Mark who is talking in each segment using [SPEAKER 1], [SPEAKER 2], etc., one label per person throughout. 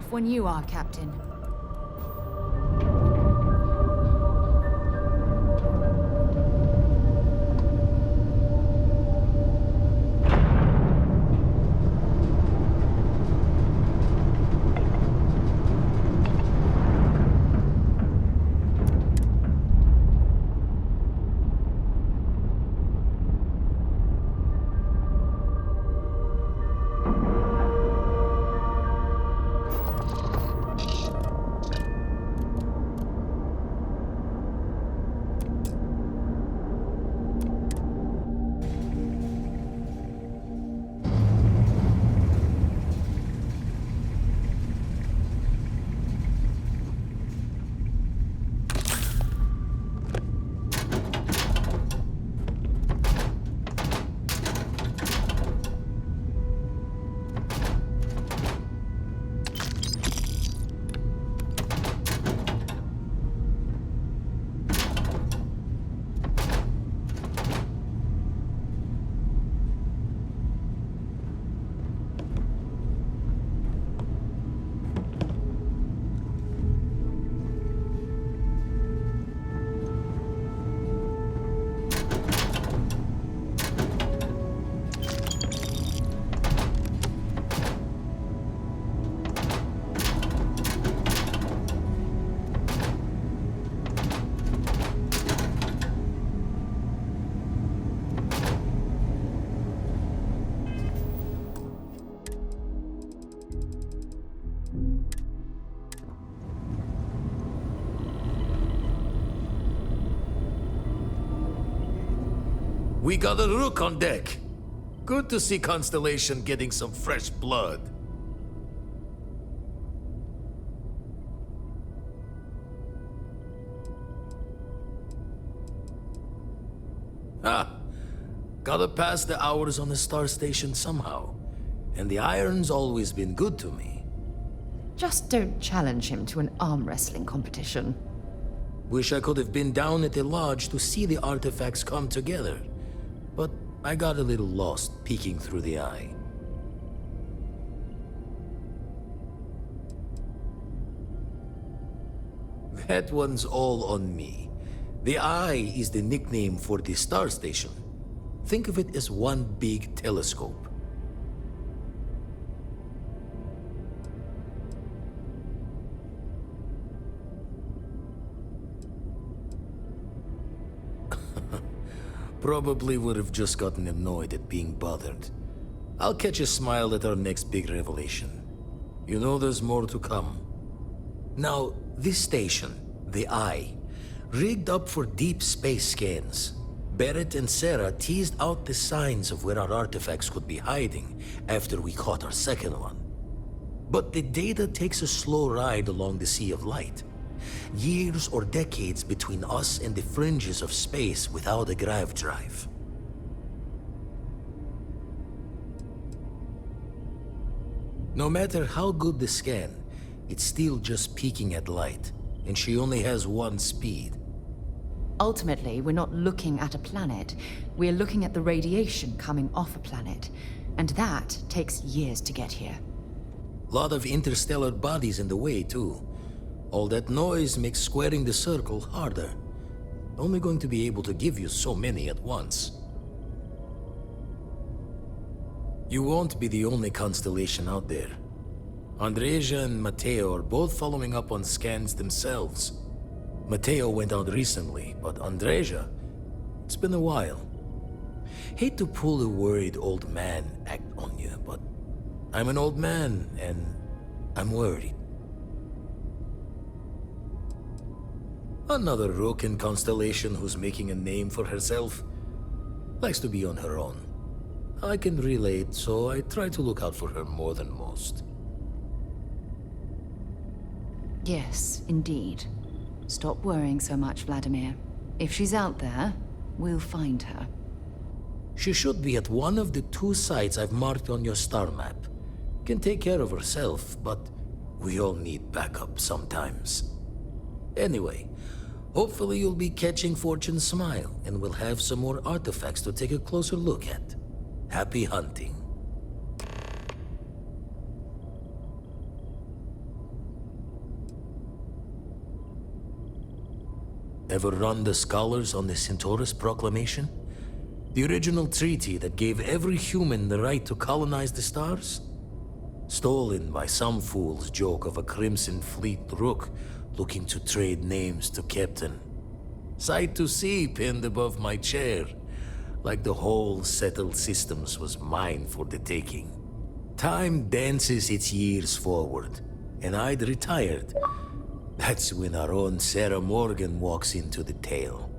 [SPEAKER 1] off when you are, Captain.
[SPEAKER 2] We got a rook on deck. Good to see Constellation getting some fresh blood. Ah, gotta pass the hours on the star station somehow. And the iron's always been good to me.
[SPEAKER 1] Just don't challenge him to an arm wrestling competition.
[SPEAKER 2] Wish I could have been down at the lodge to see the artifacts come together. But I got a little lost peeking through the eye. That one's all on me. The eye is the nickname for the star station. Think of it as one big telescope. Probably would have just gotten annoyed at being bothered. I'll catch a smile at our next big revelation. You know there's more to come. Now, this station, the Eye, rigged up for deep space scans. Barrett and Sarah teased out the signs of where our artifacts could be hiding after we caught our second one. But the data takes a slow ride along the Sea of Light. Years or decades between us and the fringes of space without a grav drive. No matter how good the scan, it's still just peeking at light, and she only has one speed.
[SPEAKER 1] Ultimately, we're not looking at a planet. We're looking at the radiation coming off a planet. And that takes years to get here.
[SPEAKER 2] Lot of interstellar bodies in the way, too. All that noise makes squaring the circle harder. Only going to be able to give you so many at once. You won't be the only constellation out there. Andreja and Matteo are both following up on scans themselves. Matteo went out recently, but Andreja, it's been a while. Hate to pull a worried old man act on you, but I'm an old man and I'm worried. Another rook in Constellation who's making a name for herself. Likes to be on her own. I can relate, so I try to look out for her more than most.
[SPEAKER 1] Yes, indeed. Stop worrying so much, Vladimir. If she's out there, we'll find her.
[SPEAKER 2] She should be at one of the 2 sites I've marked on your star map. Can take care of herself, but we all need backup sometimes. Anyway, hopefully you'll be catching Fortune's smile, and we'll have some more artifacts to take a closer look at. Happy hunting. Ever run the scholars on the Centaurus Proclamation? The original treaty that gave every human the right to colonize the stars? Stolen by some fool's joke of a Crimson Fleet rook looking to trade names to Captain. Sight to see pinned above my chair, like the whole settled systems was mine for the taking. Time dances its years forward, and I'd retired. That's when our own Sarah Morgan walks into the tale.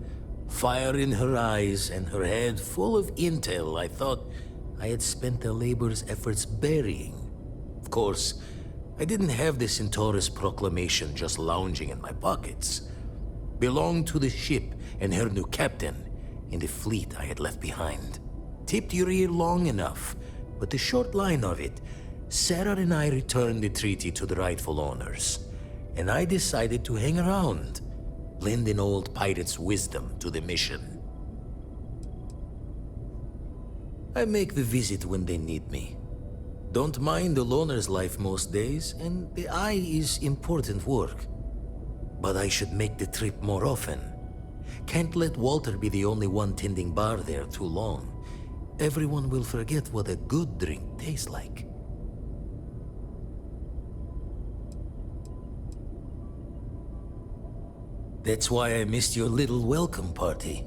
[SPEAKER 2] Fire in her eyes and her head full of intel I thought I had spent the labor's efforts burying. Of course, I didn't have the Centaurus Proclamation just lounging in my pockets. Belonged to the ship and her new captain in the fleet I had left behind. Tipped your ear long enough, but the short line of it, Sarah and I returned the treaty to the rightful owners, and I decided to hang around, lend an old pirate's wisdom to the mission. I make the visit when they need me. Don't mind the loner's life most days, and the eye is important work. But I should make the trip more often. Can't let Walter be the only one tending bar there too long. Everyone will forget what a good drink tastes like. That's why I missed your little welcome party.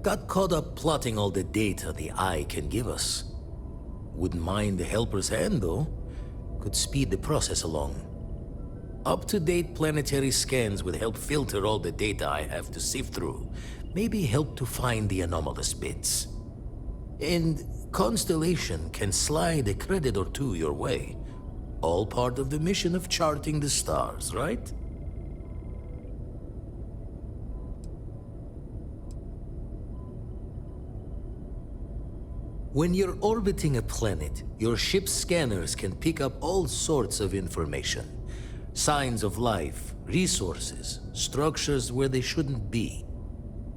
[SPEAKER 2] Got caught up plotting all the data the Eye can give us. Wouldn't mind the helper's hand, though. Could speed the process along. Up-to-date planetary scans would help filter all the data I have to sift through. Maybe help to find the anomalous bits. And Constellation can slide a credit or two your way. All part of the mission of charting the stars, right? When you're orbiting a planet, your ship's scanners can pick up all sorts of information. Signs of life, resources, structures where they shouldn't be.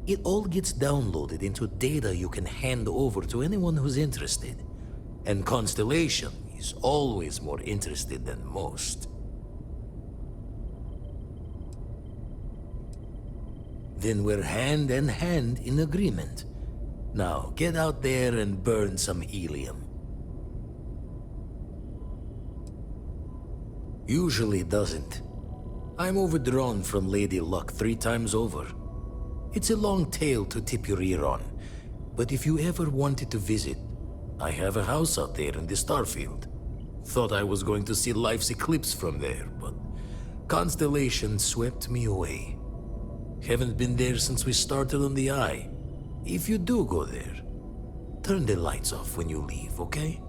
[SPEAKER 2] It all gets downloaded into data you can hand over to anyone who's interested. And Constellation is always more interested than most. Then we're hand in hand in agreement. Now, get out there and burn some helium. Usually doesn't. I'm overdrawn from Lady Luck 3 times over. It's a long tale to tip your ear on, but if you ever wanted to visit, I have a house out there in the Starfield. Thought I was going to see life's eclipse from there, but Constellation swept me away. Haven't been there since we started on the Eye. If you do go there, turn the lights off when you leave, okay?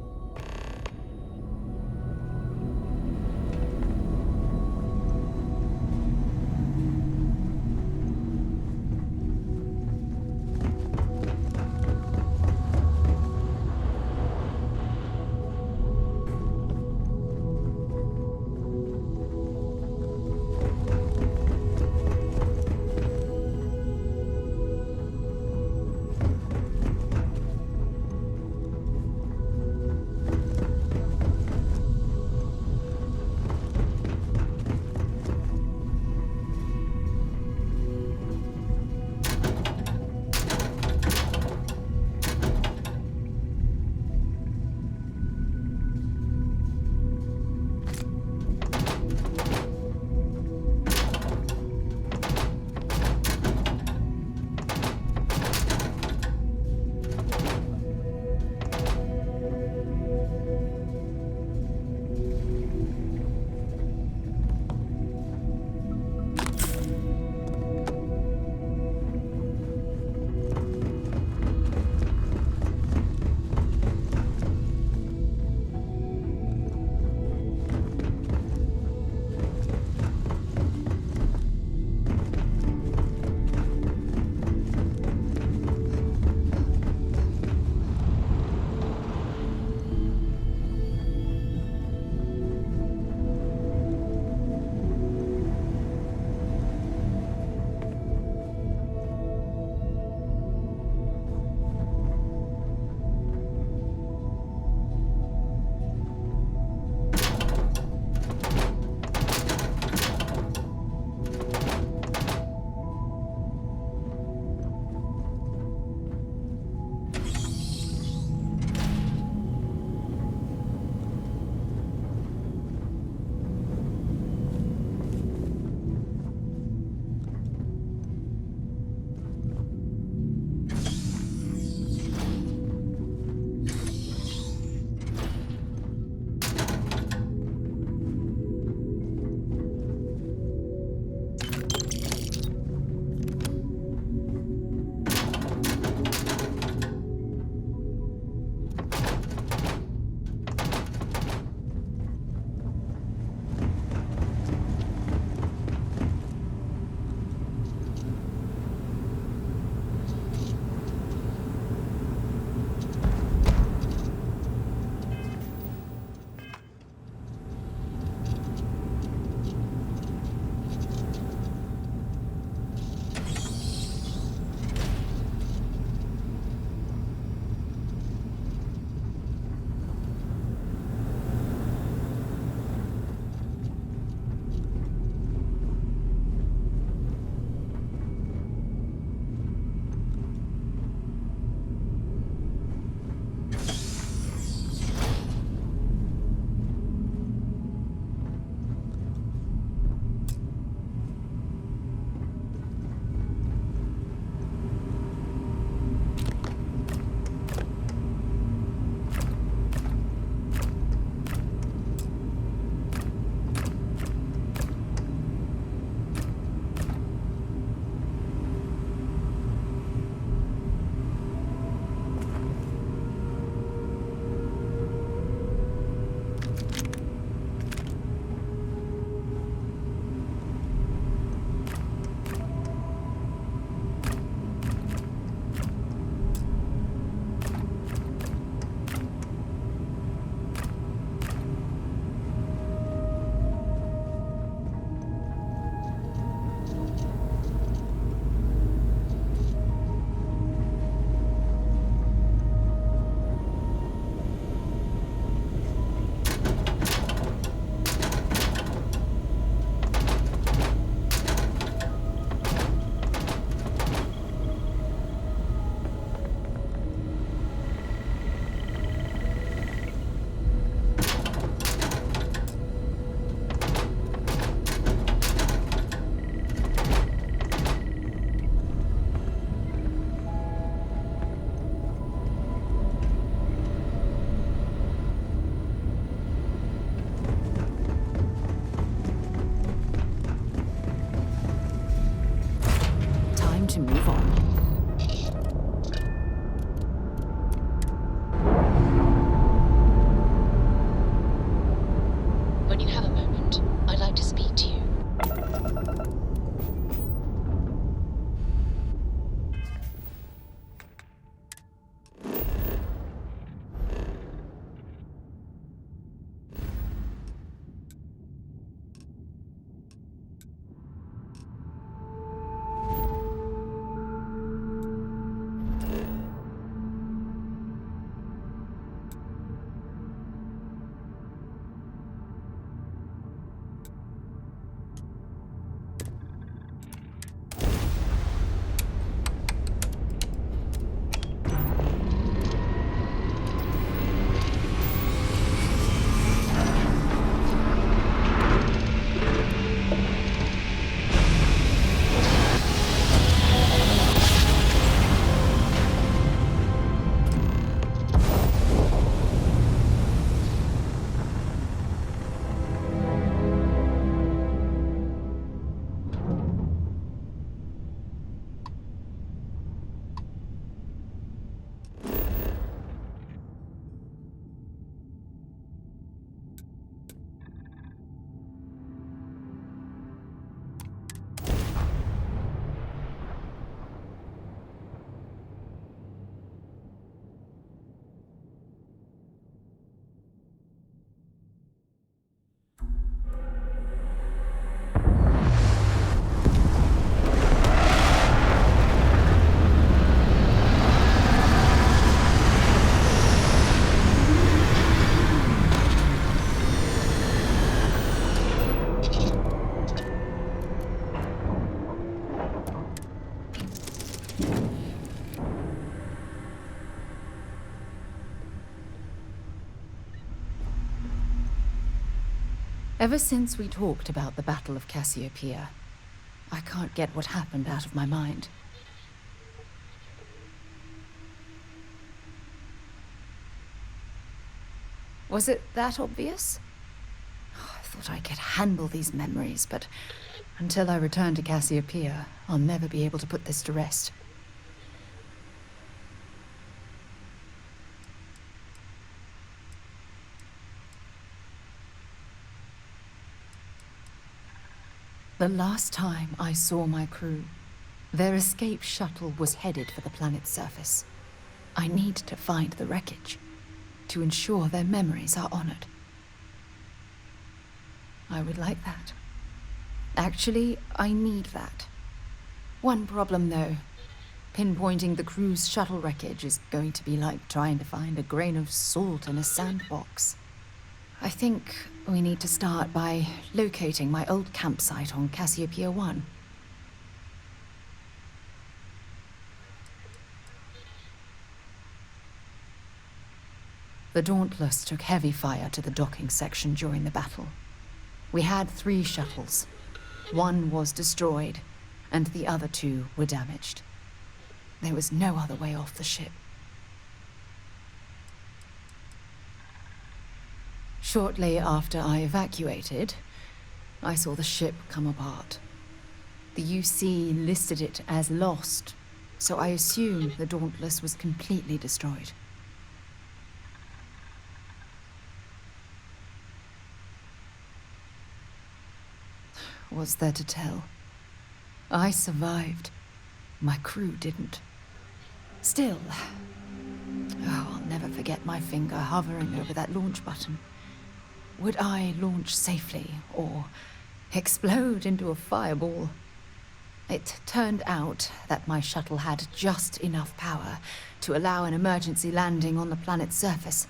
[SPEAKER 1] When you have a moment, I'd like to speak to you. Ever since we talked about the Battle of Cassiopeia, I can't get what happened out of my mind. Was it that obvious? I thought I could handle these memories, but until I return to Cassiopeia, I'll never be able to put this to rest. The last time I saw my crew, their escape shuttle was headed for the planet's surface. I need to find the wreckage to ensure their memories are honored. I would like that. Actually, I need that. One problem, though. Pinpointing the crew's shuttle wreckage is going to be like trying to find a grain of salt in a sandbox. I think we need to start by locating my old campsite on Cassiopeia 1. The Dauntless took heavy fire to the docking section during the battle. We had 3 shuttles. One was destroyed, and the other 2 were damaged. There was no other way off the ship. Shortly after I evacuated, I saw the ship come apart. The UC listed it as lost, so I assumed the Dauntless was completely destroyed. What's there to tell? I survived. My crew didn't. Still, I'll never forget my finger hovering over that launch button. Would I launch safely, or explode into a fireball? It turned out that my shuttle had just enough power to allow an emergency landing on the planet's surface.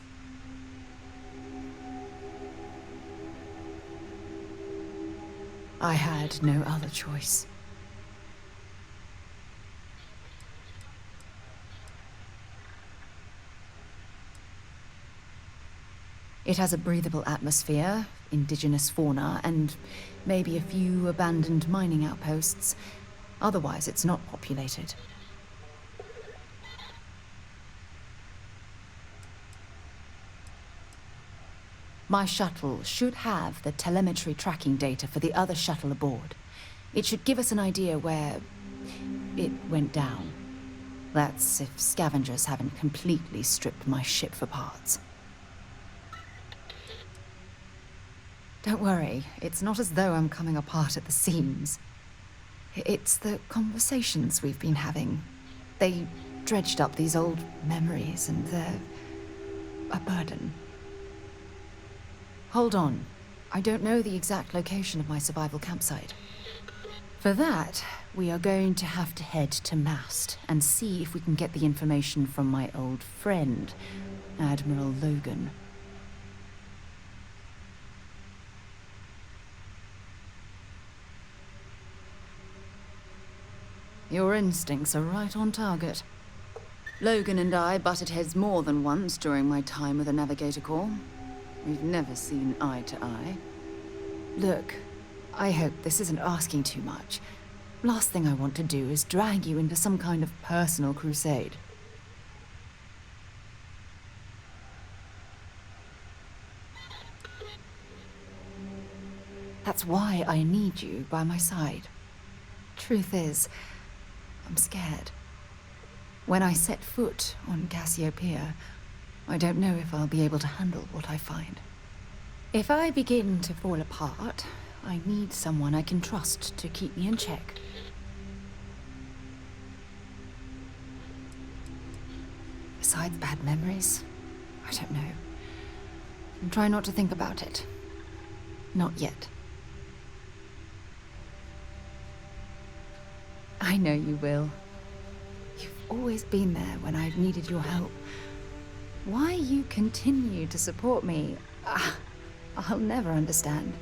[SPEAKER 1] I had no other choice. It has a breathable atmosphere, indigenous fauna, and maybe a few abandoned mining outposts. Otherwise, it's not populated. My shuttle should have the telemetry tracking data for the other shuttle aboard. It should give us an idea where it went down. That's if scavengers haven't completely stripped my ship for parts. Don't worry, it's not as though I'm coming apart at the seams. It's the conversations we've been having. They dredged up these old memories, and they're a burden. Hold on. I don't know the exact location of my survival campsite. For that, we are going to have to head to Mast and see if we can get the information from my old friend, Admiral Logan. Your instincts are right on target. Logan and I butted heads more than once during my time with the Navigator Corps. We've never seen eye to eye. Look, I hope this isn't asking too much. Last thing I want to do is drag you into some kind of personal crusade. That's why I need you by my side. Truth is, I'm scared. When I set foot on Cassiopeia, I don't know if I'll be able to handle what I find. If I begin to fall apart, I need someone I can trust to keep me in check. Besides bad memories, I don't know. And try not to think about it. Not yet. I know you will. You've always been there when I've needed your help. Why you continue to support me, I'll never understand.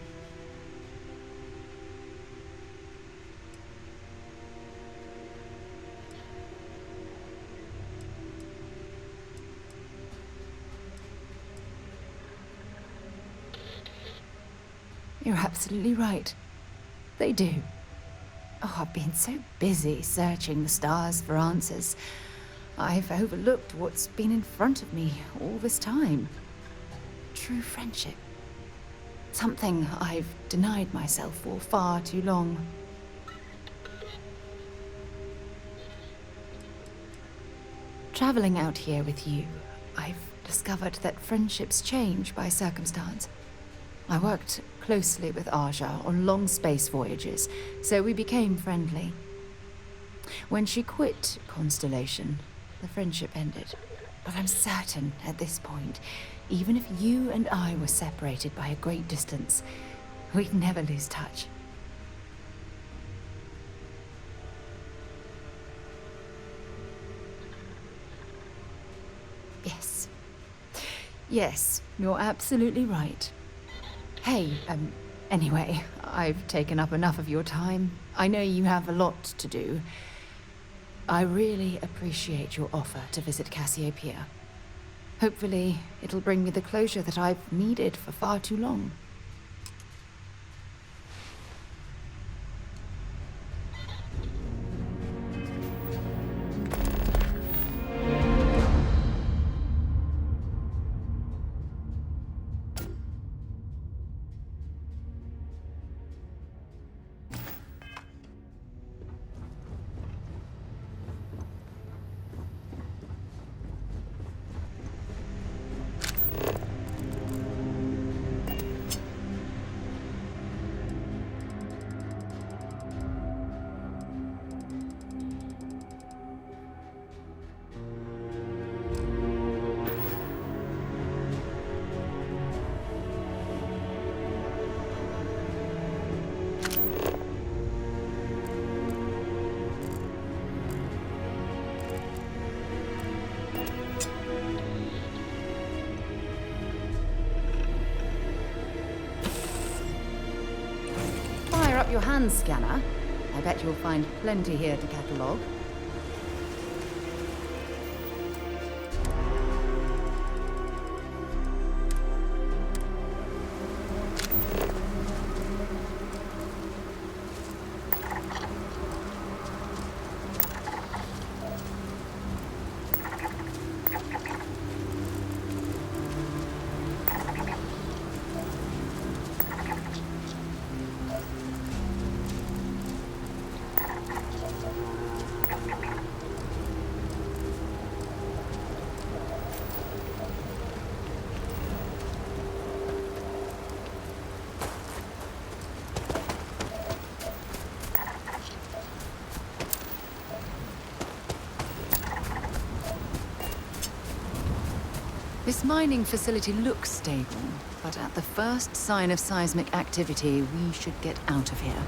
[SPEAKER 1] You're absolutely right. They do. Oh, I've been so busy searching the stars for answers. I've overlooked what's been in front of me all this time. True friendship. Something I've denied myself for far too long. Traveling out here with you, I've discovered that friendships change by circumstance. I worked closely with Aja on long space voyages, so we became friendly. When she quit Constellation, the friendship ended. But I'm certain at this point, even if you and I were separated by a great distance, we'd never lose touch. Yes. Yes, you're absolutely right. Hey, anyway, I've taken up enough of your time. I know you have a lot to do. I really appreciate your offer to visit Cassiopeia. Hopefully, it'll bring me the closure that I've needed for far too long. Up your hand scanner. I bet you'll find plenty here to catalogue. This mining facility looks stable, but at the first sign of seismic activity, we should get out of here.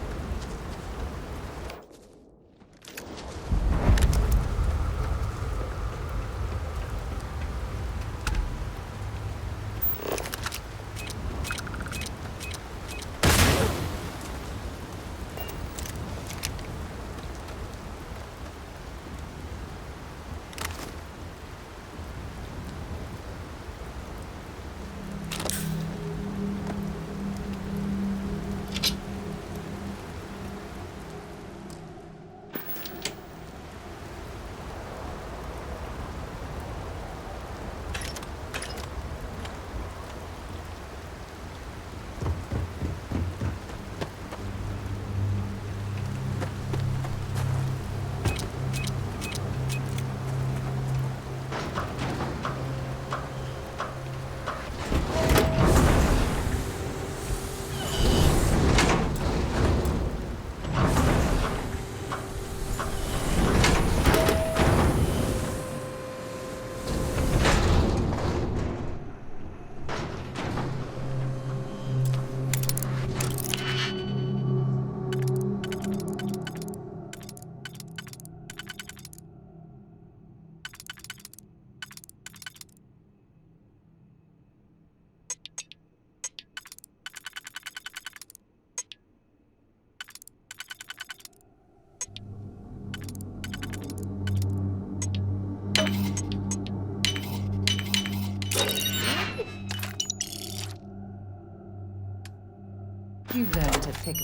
[SPEAKER 1] You learned to pick...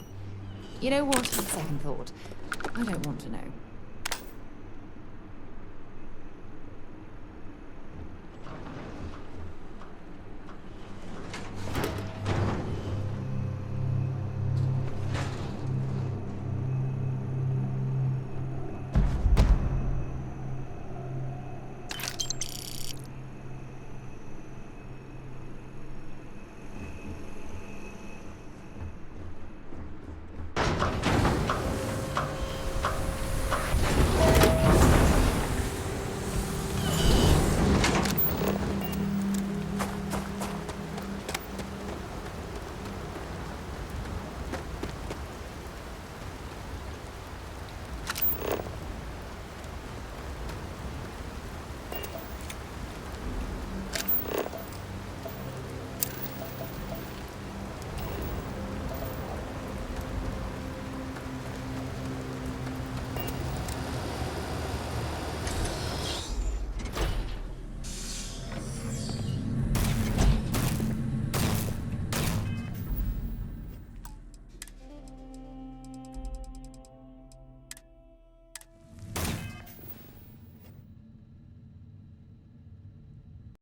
[SPEAKER 1] You know what, on second thought, I don't want to know.